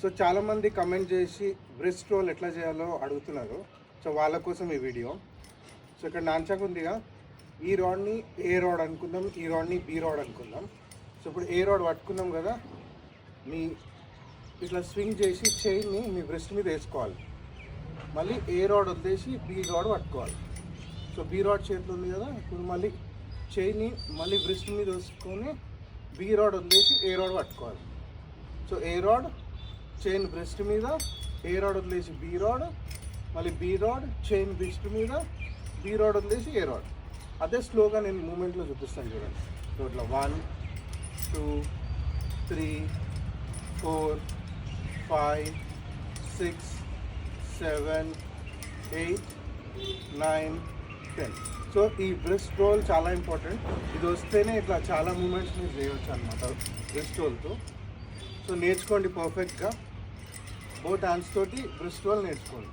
So చాలామంది comment చేసి breast role ఎట్లా చేయాలో అడుగుతున్నారు. సో వాళ్ళ కోసం ఈ వీడియో. సో ఇక్కడ నాంచాకు ఉందిగా, ఈ రాడ్ని ఏ రాడ్ అనుకుందాం, ఈ రాడ్ని బి రాడ్ అనుకుందాం. సో ఇప్పుడు ఏ రాడ్ పట్టుకున్నాం కదా, మీ ఇట్లా స్వింగ్ చేసి చైన్ని మీ బ్రెస్ట్ మీద వేసుకోవాలి. మళ్ళీ ఏ రాడ్ వదిలేసి బి రాడ్ పట్టుకోవాలి. సో బి రాడ్ చేతిలో ఉంది కదా, ఇప్పుడు మళ్ళీ చైన్ని మళ్ళీ బ్రెస్ట్ మీద వేసుకొని బి రాడ్ వదిలేసి ఏ రాడ్ పట్టుకోవాలి. సో ఏ రాడ్ చైన్ బ్రెస్ట్ మీద, ఏ రాడ్ వదిలేసి బి రాడ్, మళ్ళీ బి రాడ్ చైన్ బ్రెస్ట్ మీద, బి రాడ్ వదిలేసి ఏ రాడ్. అదే స్లోగా నేను మూమెంట్లో చూపిస్తాను చూడండి. సో ఇట్లా 1 2 3 4 5 6 7 8 9 10. సో ఈ బ్రెస్ట్ రోల్ చాలా ఇంపార్టెంట్. ఇది వస్తేనే ఇట్లా చాలా మూమెంట్స్ మీరు చేయవచ్చు అనమాట బ్రెస్ట్ రోల్తో. సో నేర్చుకోండి పర్ఫెక్ట్గా. బోత్ హ్యాండ్స్ తోటి బ్రెస్ట్ రోల్ నేర్చుకోండి.